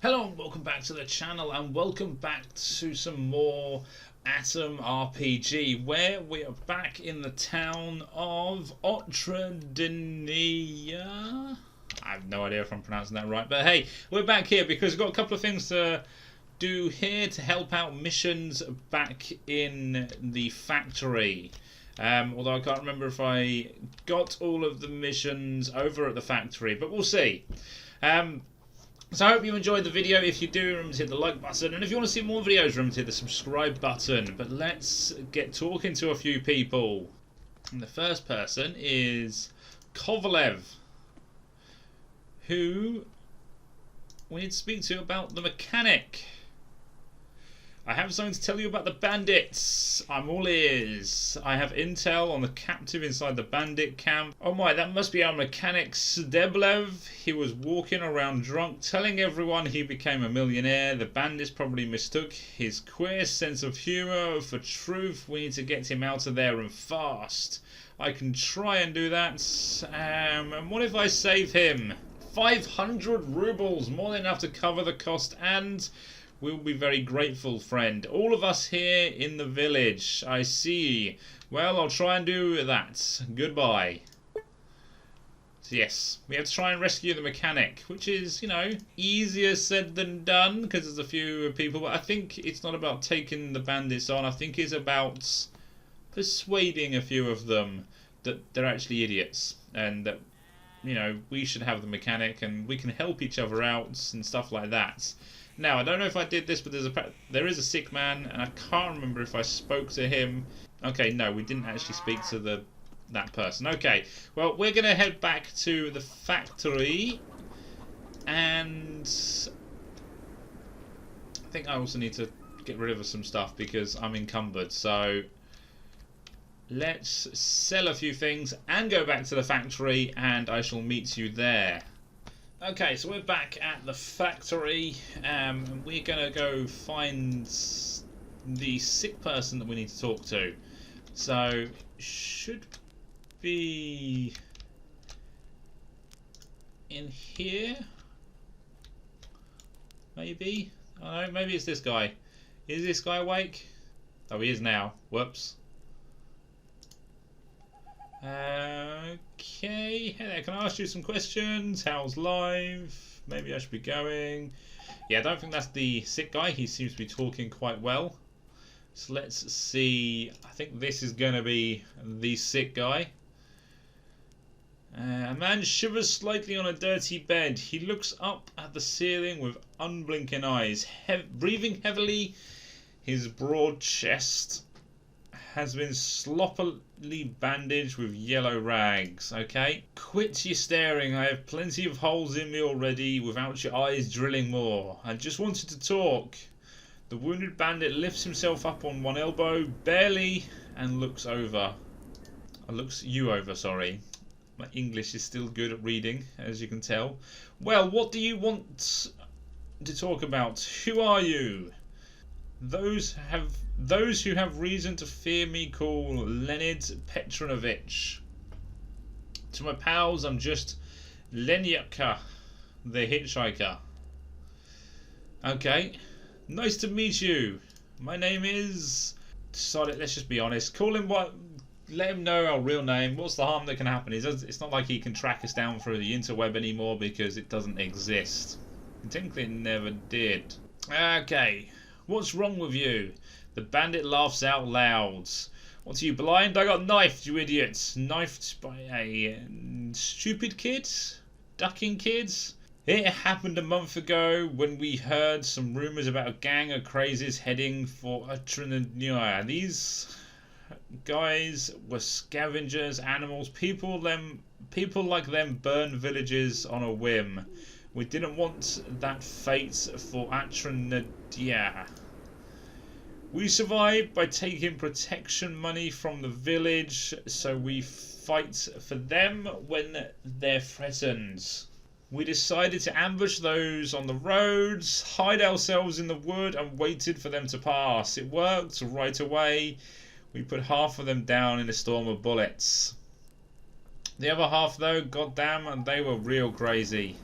Hello and welcome back to the channel, and welcome back to some more Atom RPG, where we are back in the town of Otradenia. I have no idea if I'm pronouncing that right, but hey, we're back here because we've got a couple of things to do here to help out missions back in the factory. Although I can't remember if I got all of the missions over at the factory, but we'll see. So I hope you enjoyed the video. If you do, remember to hit the like button, and if you want to see more videos, remember to hit the subscribe button. But let's get talking to a few people. And the first person is Kovalev, who we need to speak to about the mechanic. I have something to tell you about the bandits. I'm all ears. I have intel on the captive inside the bandit camp. Oh my, that must be our mechanic Steblev. He was walking around drunk, telling everyone he became a millionaire. The bandits probably mistook his queer sense of humour for truth. We need to get him out of there and fast. I can try and do that. And what if I save him? 500 rubles, more than enough to cover the cost, and we'll be very grateful, friend. All of us here in the village. I see. Well, I'll try and do that. Goodbye. So yes, we have to try and rescue the mechanic, which is, you know, easier said than done because there's a few people. But I think it's not about taking the bandits on. I think it's about persuading a few of them that they're actually idiots and that, you know, we should have the mechanic and we can help each other out and stuff like that. Now, I don't know if I did this, but there is a sick man, and I can't remember if I spoke to him. Okay, no, we didn't actually speak to that person. Okay, well, we're going to head back to the factory, and I think I also need to get rid of some stuff because I'm encumbered. So let's sell a few things and go back to the factory, and I shall meet you there. Okay, so we're back at the factory. We're going to go find the sick person that we need to talk to. So, should be in here? Maybe? I don't know, maybe it's this guy. Is this guy awake? Oh, he is now. Whoops. Okay, hey there, can I ask you some questions? How's life? Maybe I should be going. Yeah, I don't think that's the sick guy. He seems to be talking quite well. So let's see. I think this is going to be the sick guy. A man shivers slightly on a dirty bed. He looks up at the ceiling with unblinking eyes. Breathing heavily, his broad chest has been sloppily bandaged with yellow rags. Okay, quit your staring. I have plenty of holes in me already without your eyes drilling more. I just wanted to talk. The wounded bandit lifts himself up on one elbow, barely, and looks you over, sorry. My English is still good at reading, as you can tell. Well, what do you want to talk about? Who are you? Those who have reason to fear me call Leonid Petronovich. To my pals, I'm just Lenyaka, the hitchhiker. Okay, nice to meet you. My name is... Sorry, let's just be honest. Call him what? Let him know our real name. What's the harm that can happen? It's not like he can track us down through the interweb anymore because it doesn't exist. Technically, it never did. Okay. What's wrong with you? The bandit laughs out loud. What are you, blind? I got knifed, you idiots. Knifed by a stupid kid? Ducking kids? It happened a month ago when we heard some rumours about a gang of crazies heading for Otradenia. These guys were scavengers, animals. People like them burn villages on a whim. We didn't want that fate for Otradenia. We survived by taking protection money from the village, so we fight for them when they're threatened. We decided to ambush those on the roads, hide ourselves in the wood, and waited for them to pass. It worked right away. We put half of them down in a storm of bullets. The other half, though, goddamn, they were real crazy.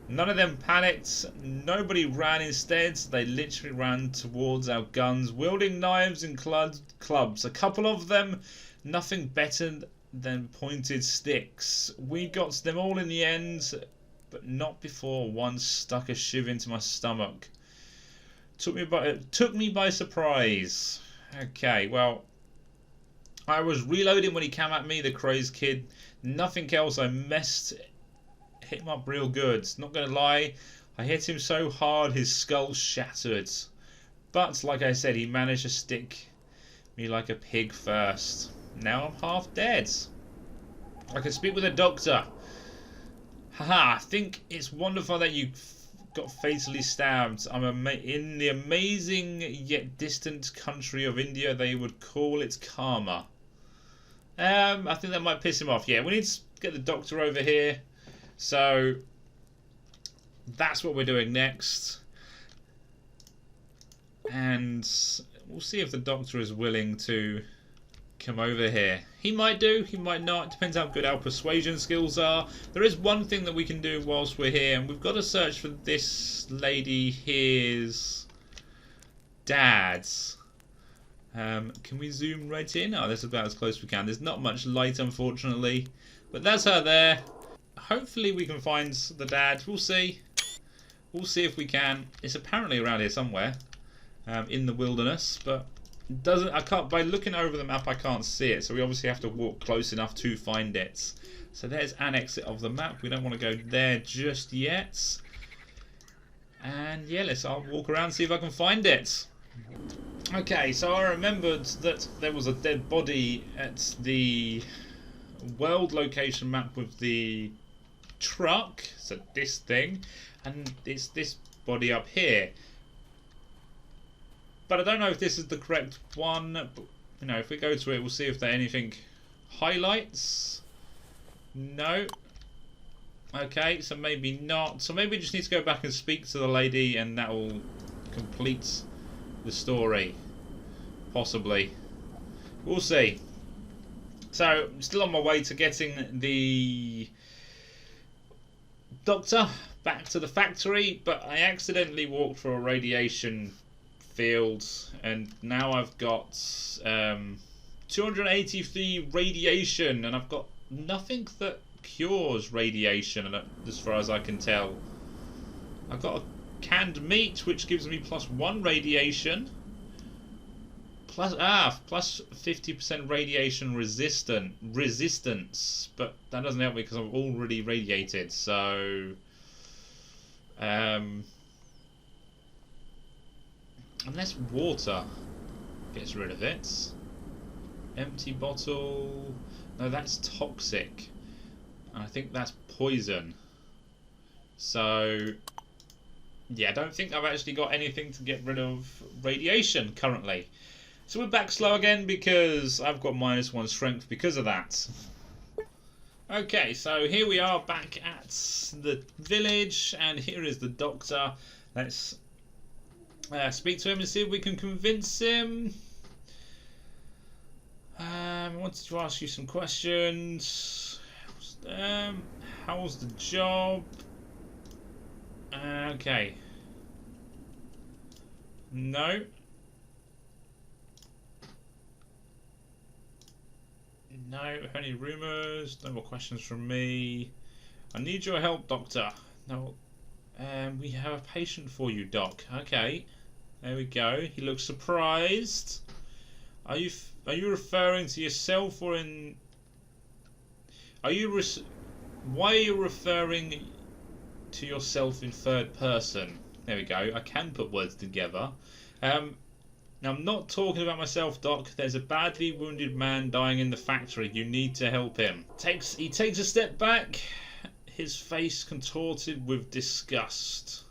None of them panicked. Nobody ran instead. They literally ran towards our guns, wielding knives and clubs. A couple of them, nothing better than pointed sticks. We got them all in the end, but not before one stuck a shiv into my stomach. Took me by surprise. Okay, well, I was reloading when he came at me, the crazed kid. Nothing else. I hit him up real good. Not gonna lie, I hit him so hard his skull shattered. But like I said, he managed to stick me like a pig first. Now I'm half dead. I can speak with a doctor. Haha, I think it's wonderful that you got fatally stabbed. In the amazing yet distant country of India, they would call it karma. I think that might piss him off. Yeah, we need to get the doctor over here. So that's what we're doing next. And we'll see if the doctor is willing to come over here. He might do, he might not. Depends how good our persuasion skills are. There is one thing that we can do whilst we're here, and we've got to search for this lady here's dad's. Can we zoom right in? Oh, that's about as close as we can. There's not much light, unfortunately. But that's her there. Hopefully we can find the dad. We'll see. We'll see if we can. It's apparently around here somewhere. In the wilderness. But I can't, by looking over the map I can't see it. So we obviously have to walk close enough to find it. So there's an exit of the map. We don't want to go there just yet. And yeah, I'll walk around and see if I can find it. Okay, so I remembered that there was a dead body at the world location map with the truck, so this thing, and it's this body up here. But I don't know if this is the correct one. But, you know, if we go to it, we'll see if there anything highlights. No. Okay, so maybe not. So maybe we just need to go back and speak to the lady, and that will complete the story. Possibly. We'll see. So, I'm still on my way to getting the doctor back to the factory, but I accidentally walked through a radiation field, and now I've got 283 radiation, and I've got nothing that cures radiation, as far as I can tell. I've got a canned meat, which gives me +1 radiation. Plus 50% radiation resistance, but that doesn't help me because I'm already radiated. So, unless water gets rid of it. Empty bottle. No, that's toxic, and I think that's poison. So, yeah, I don't think I've actually got anything to get rid of radiation currently. So we're back slow again because I've got -1 strength because of that. Okay, so here we are back at the village, and here is the doctor. Let's speak to him and see if we can convince him. I wanted to ask you some questions. How's the job? Okay. No. No, any rumours? No more questions from me. I need your help, doctor. No, we have a patient for you, doc. Okay, there we go. He looks surprised. Are you referring to yourself or in? Why are you referring to yourself in third person? There we go. I can put words together. Now, I'm not talking about myself, Doc. There's a badly wounded man dying in the factory. You need to help him. He takes a step back, his face contorted with disgust.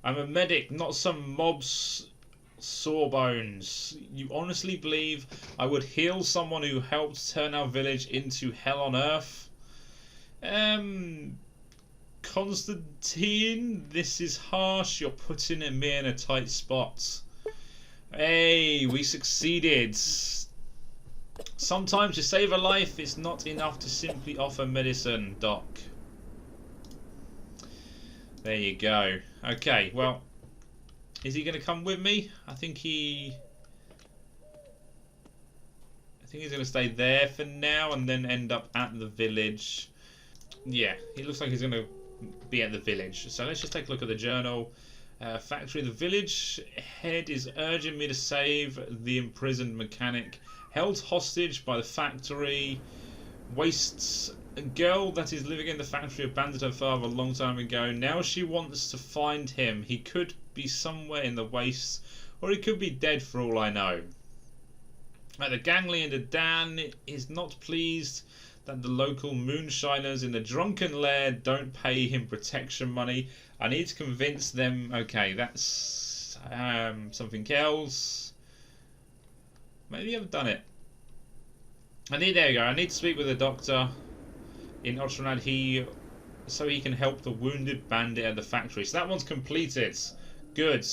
I'm a medic, not some mob's sawbones. You honestly believe I would heal someone who helped turn our village into hell on earth? Constantine, this is harsh. You're putting me in a tight spot. Hey, we succeeded. Sometimes to save a life, it's not enough to simply offer medicine, Doc. There you go. Okay, well, is he going to come with me? I think he's going to stay there for now and then end up at the village. Yeah, he looks like he's going to be at the village. So let's just take a look at the journal. Factory. The village head is urging me to save the imprisoned mechanic. Held hostage by the factory. Wastes. A girl that is living in the factory abandoned her father a long time ago. Now she wants to find him. He could be somewhere in the wastes, or he could be dead for all I know. The gang leader Dan is not pleased that the local moonshiners in the drunken lair don't pay him protection money. I need to convince them. Okay, that's something else. Maybe I've done it. There you go. I need to speak with the doctor in Otrad, so he can help the wounded bandit at the factory. So that one's completed. Good.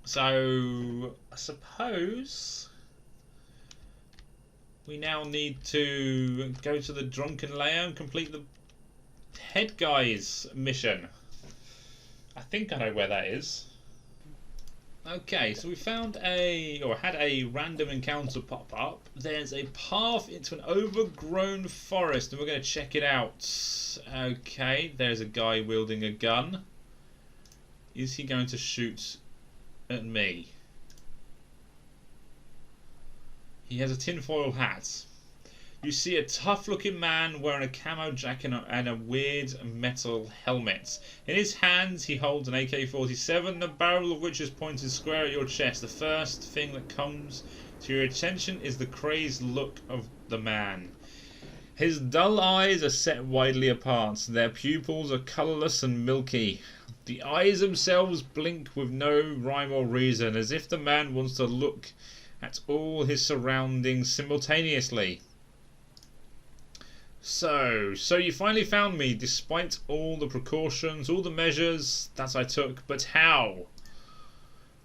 So I suppose we now need to go to the drunken lair and complete the head guy's mission. I think I know where that is. Okay, so we found had a random encounter pop up. There's a path into an overgrown forest and we're going to check it out. Okay, there's a guy wielding a gun. Is he going to shoot at me? He has a tinfoil hat. You see a tough looking man wearing a camo jacket and a weird metal helmet. In his hands he holds an AK-47, the barrel of which is pointed square at your chest. The first thing that comes to your attention is the crazed look of the man. His dull eyes are set widely apart. Their pupils are colourless and milky. The eyes themselves blink with no rhyme or reason, as if the man wants to look at all his surroundings simultaneously. So you finally found me, despite all the precautions, all the measures that I took, but how?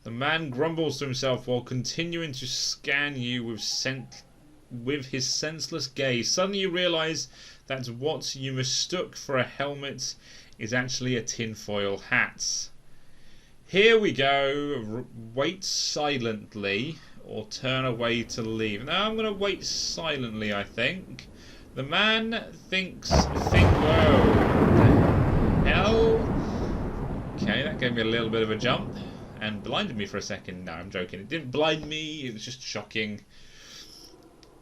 The man grumbles to himself while continuing to scan you with his senseless gaze. Suddenly you realise that what you mistook for a helmet is actually a tinfoil hat. Here we go. Wait silently or turn away to leave. Now I'm going to wait silently, I think. The man whoa, the hell? Okay, that gave me a little bit of a jump and blinded me for a second. No, I'm joking. It didn't blind me, it was just shocking.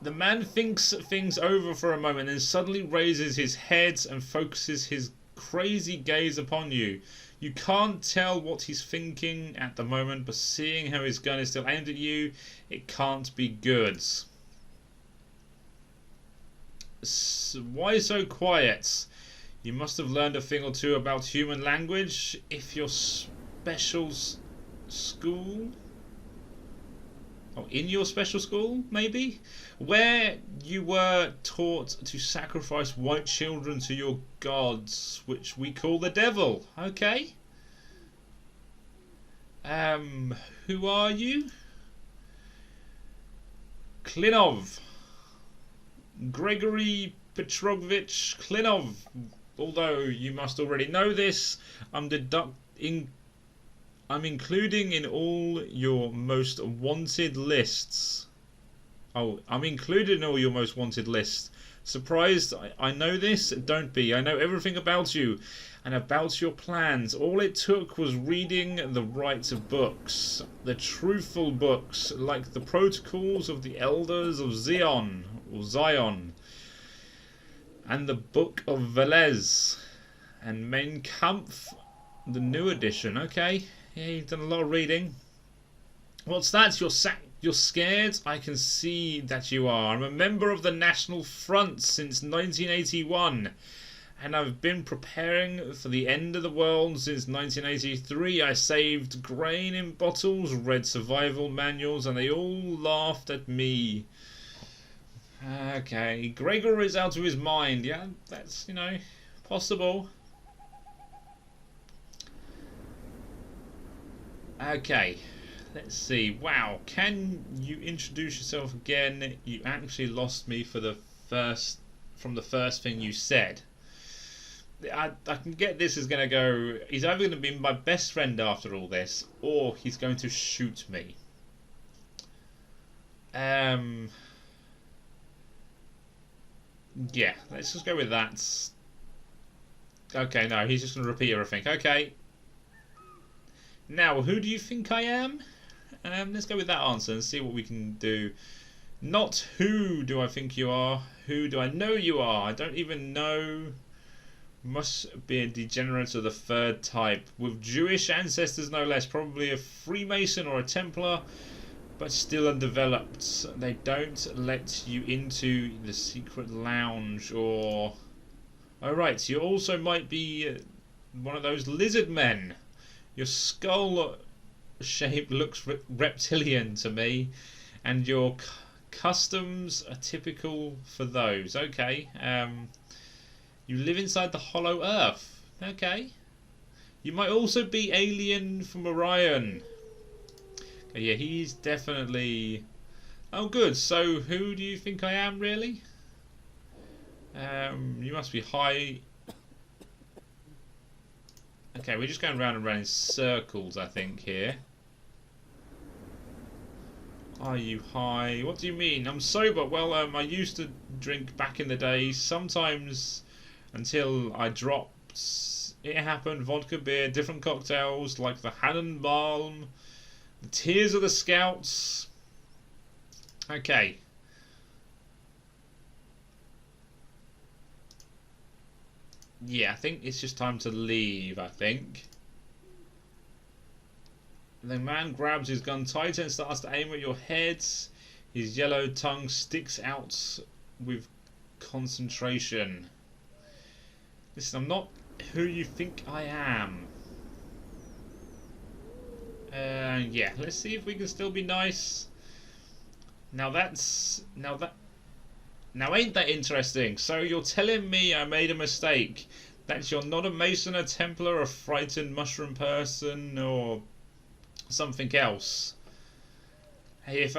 The man thinks things over for a moment and then suddenly raises his head and focuses his crazy gaze upon you. You can't tell what he's thinking at the moment, but seeing how his gun is still aimed at you, it can't be good. Why so quiet? You must have learned a thing or two about human language if your special school, in your special school maybe, where you were taught to sacrifice white children to your gods, which we call the devil. Okay. Who are you? Klinov. Gregory Petrovich Klinov. Although you must already know this, I'm including in all your most wanted lists. I'm included in all your most wanted lists. Surprised I know this? Don't be. I know everything about you and about your plans. All it took was reading the right books. The truthful books, like the Protocols of the Elders of Zion, and the Book of Velez, and Mein Kampf, the new edition. Okay, yeah, you've done a lot of reading. What's that? You're scared? I can see that you are. I'm a member of the National Front since 1981. And I've been preparing for the end of the world since 1983. I saved grain in bottles, read survival manuals, and they all laughed at me. Okay, Gregor is out of his mind. Yeah, that's, possible. Okay, let's see. Wow, can you introduce yourself again? You actually lost me from the first thing you said. I can get this is going to go... He's either going to be my best friend after all this, or he's going to shoot me. Yeah, let's just go with that. Okay, no, he's just going to repeat everything. Okay. Now, who do you think I am? Let's go with that answer and see what we can do. Not who do I think you are, who do I know you are? I don't even know. Must be a degenerate of the third type. With Jewish ancestors no less, probably a Freemason or a Templar, but still undeveloped. They don't let you into the secret lounge or... Alright, you also might be one of those lizard men. Your skull shape looks reptilian to me, and your customs are typical for those. Okay. You live inside the hollow earth. Okay. You might also be alien from Orion. Okay, yeah, he's definitely... Oh, good. So, who do you think I am, really? You must be high... Okay, we're just going round and round in circles, I think, here. Are you high? What do you mean? I'm sober. Well, I used to drink back in the day, sometimes until I dropped. It happened. Vodka, beer, different cocktails like the Hannenbalm, the Tears of the Scouts. Okay. Yeah, I think it's just time to leave, I think. The man grabs his gun tighter and starts to aim at your head. His yellow tongue sticks out with concentration. Listen, I'm not who you think I am. Yeah, let's see if we can still be nice. Now ain't that interesting? So you're telling me I made a mistake? That you're not a Mason, a Templar, a frightened mushroom person, or something else? Hey, if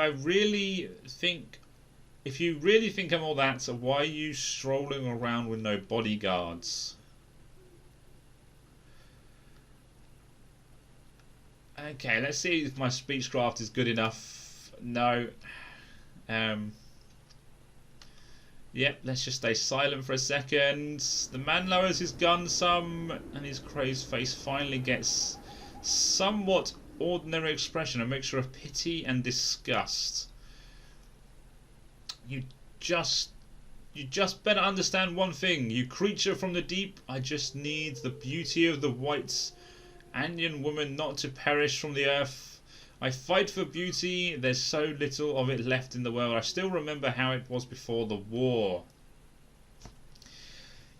you really think I'm all that, so why are you strolling around with no bodyguards? Okay, let's see if my speechcraft is good enough. No. Yep, let's just stay silent for a second. The man lowers his gun some, and his crazed face finally gets somewhat ordinary expression, a mixture of pity and disgust. You just better understand one thing, you creature from the deep. I just need the beauty of the white Andean woman not to perish from the earth. I fight for beauty. There's so little of it left in the world. I still remember how it was before the war.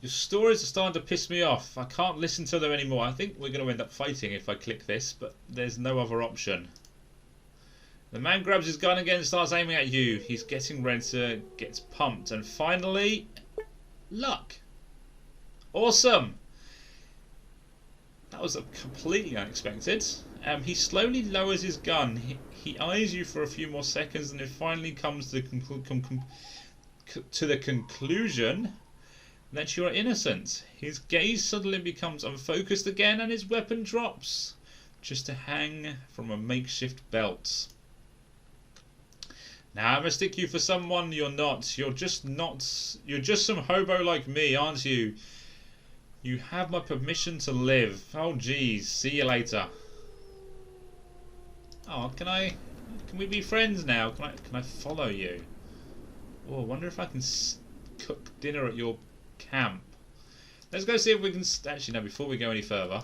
Your stories are starting to piss me off. I can't listen to them anymore. I think we're going to end up fighting if I click this, but there's no other option. The man grabs his gun again and starts aiming at you. He's getting ready to get pumped. And finally, luck. Awesome. That was completely unexpected. He slowly lowers his gun. He eyes you for a few more seconds, and it finally comes to the conclusion that you are innocent. His gaze suddenly becomes unfocused again, and his weapon drops, just to hang from a makeshift belt. Now I mistake you for someone you're not. You're just some hobo like me, aren't you? You have my permission to live. Oh geez, see you later. Oh, can we be friends now? Can I follow you? Oh, I wonder if I can cook dinner at your camp. Let's go see if we can... Actually, no, before we go any further.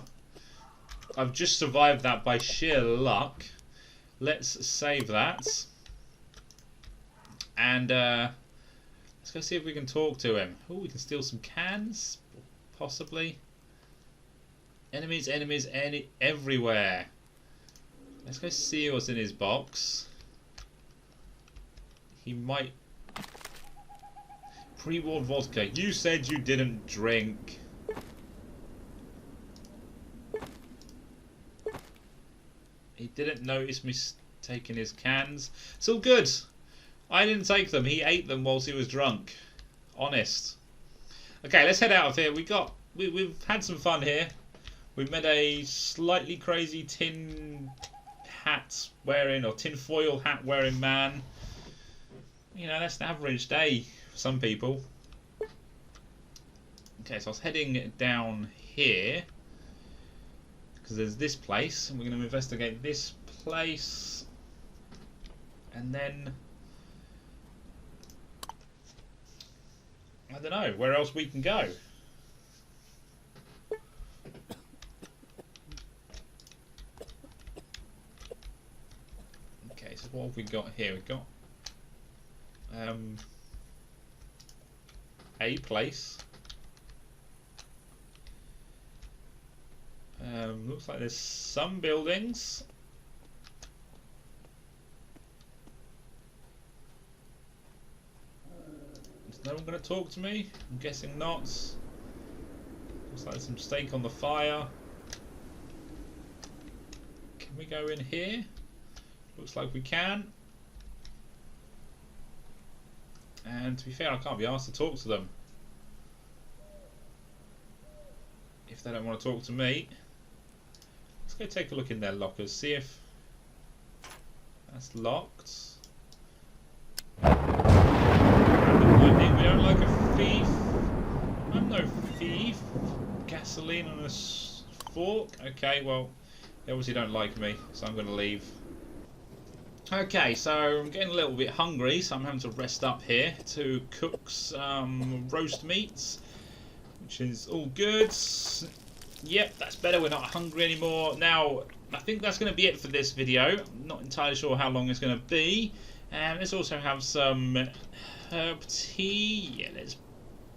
I've just survived that by sheer luck. Let's save that. And let's go see if we can talk to him. Oh, we can steal some cans? Possibly. Enemies everywhere. Let's go see what's in his box. He might... Pre-war vodka. You said you didn't drink. He didn't notice me taking his cans. It's all good. I didn't take them. He ate them whilst he was drunk. Honest. Okay, let's head out of here. We got we've had some fun here. We've met a slightly crazy tin hat wearing, or tin foil hat wearing man. You know, that's an average day for some people. Okay, so I was heading down here because there's this place, and we're going to investigate this place, and then I don't know where else we can go. Okay, so what have we got here? We've got a place. Looks like there's some buildings. Is no one going to talk to me? I'm guessing not. Looks like there's some steak on the fire. Can we go in here? Looks like we can. And to be fair, I can't be asked to talk to them if they don't want to talk to me. Let's go take a look in their lockers, see if that's locked. We don't like a thief. I'm no thief. Gasoline on a fork. Okay, well, they obviously don't like me, so I'm going to leave. Okay, so I'm getting a little bit hungry, so I'm having to rest up here to cook some roast meats, which is all good. Yep, that's better. We're not hungry anymore. Now, I think that's going to be it for this video. I'm not entirely sure how long it's going to be. And let's also have some herb tea. Yeah, let's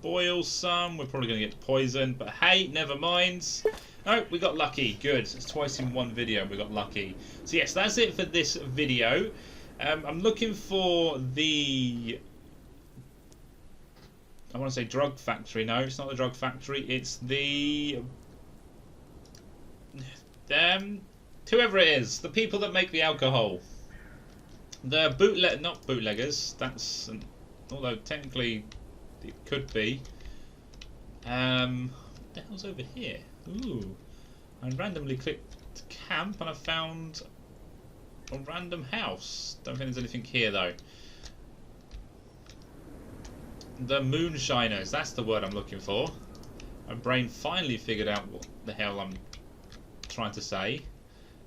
boil some. We're probably going to get poisoned, but hey, never mind. Oh, we got lucky. Good. It's twice in one video we got lucky. So yes, that's it for this video. I'm looking for the... I want to say drug factory. No, it's not the drug factory. It's the... whoever it is. The people that make the alcohol. The not bootleggers. That's... although technically it could be. What the hell's over here? Ooh, I randomly clicked camp and I found a random house. Don't think there's anything here though. The moonshiners, that's the word I'm looking for. My brain finally figured out what the hell I'm trying to say.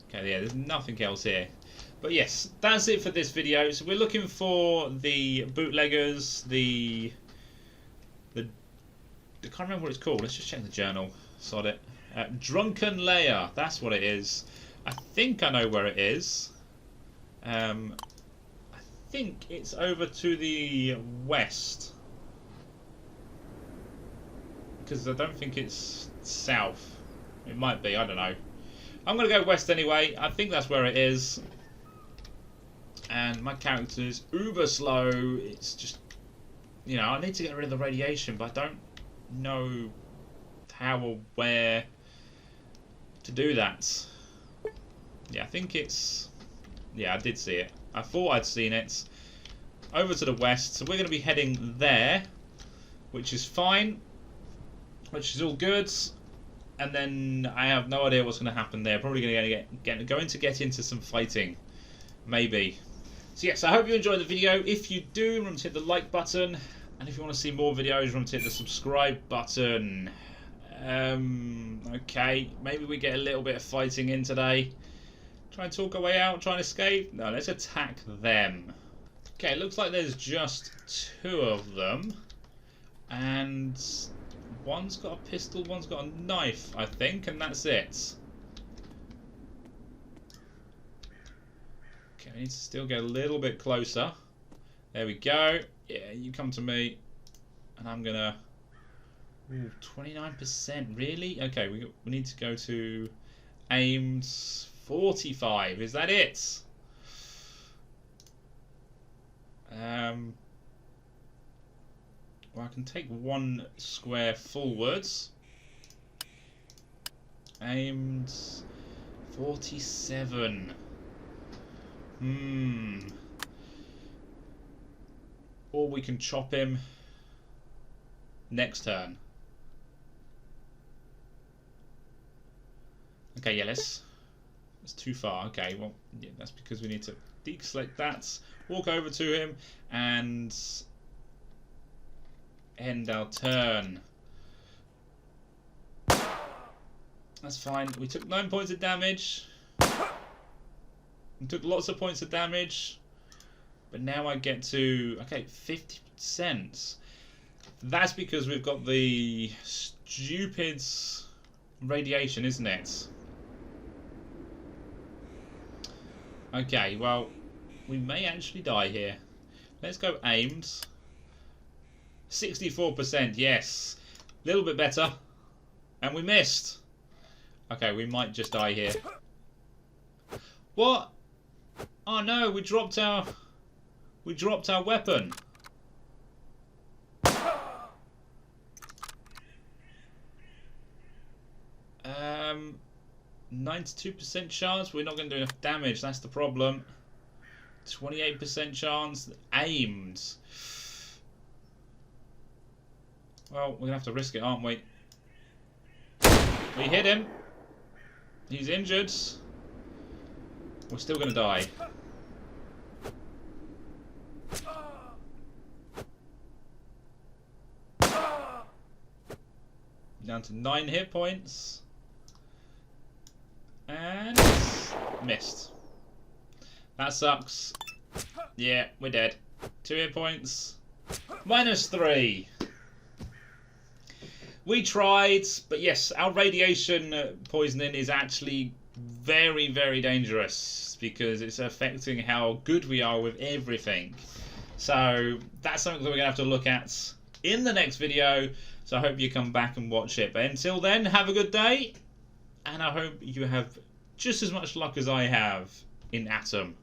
Okay, yeah, there's nothing else here. But yes, that's it for this video. So we're looking for the bootleggers, I can't remember what it's called. Let's just check the journal. Sod it. Drunken Lair. That's what it is. I think I know where it is. I think it's over to the west. Because I don't think it's south. It might be. I don't know. I'm going to go west anyway. I think that's where it is. And my character is uber slow. It's just... you know, I need to get rid of the radiation, but I don't know how or where to do that. Yeah, I think it's... yeah, I did see it. I thought I'd seen it. Over to the west, so we're going to be heading there, which is fine, which is all good. And then I have no idea what's going to happen there. Probably going to get into some fighting, maybe. So yes, I hope you enjoyed the video. If you do, remember to hit the like button. And if you want to see more videos, remember to hit the subscribe button. Okay, maybe we get a little bit of fighting in today. Try and talk our way out, try and escape. No, let's attack them. Okay, it looks like there's just 2 of them. And one's got a pistol, one's got a knife, I think, and that's it. Okay, I need to still get a little bit closer. There we go. Yeah, you come to me. And I'm gonna... ooh, 29%, really? Okay, we need to go to aimed 45. Is that it? Well, I can take 1 square forwards. Aimed 47. Or we can chop him next turn. Okay, yeah, that's too far. Okay, well, yeah, that's because we need to deselect that, walk over to him, and end our turn. That's fine. We took 9 points of damage. We took lots of points of damage. But now I get to, okay, 50%. That's because we've got the stupid radiation, isn't it? Okay, well, we may actually die here. Let's go aimed. 64%, yes. A little bit better. And we missed. Okay, we might just die here. What? Oh no, we dropped our weapon. 92% chance we're not going to do enough damage. That's the problem. 28% chance aimed. Well, we're going to have to risk it, aren't we? We hit him. He's injured. We're still going to die. Down to 9 hit points. And missed. That sucks. Yeah, we're dead. 2 hit points. -3. We tried, but yes, our radiation poisoning is actually very, very dangerous because it's affecting how good we are with everything. So that's something that we're going to have to look at in the next video. So I hope you come back and watch it. But until then, have a good day. And I hope you have just as much luck as I have in Atom.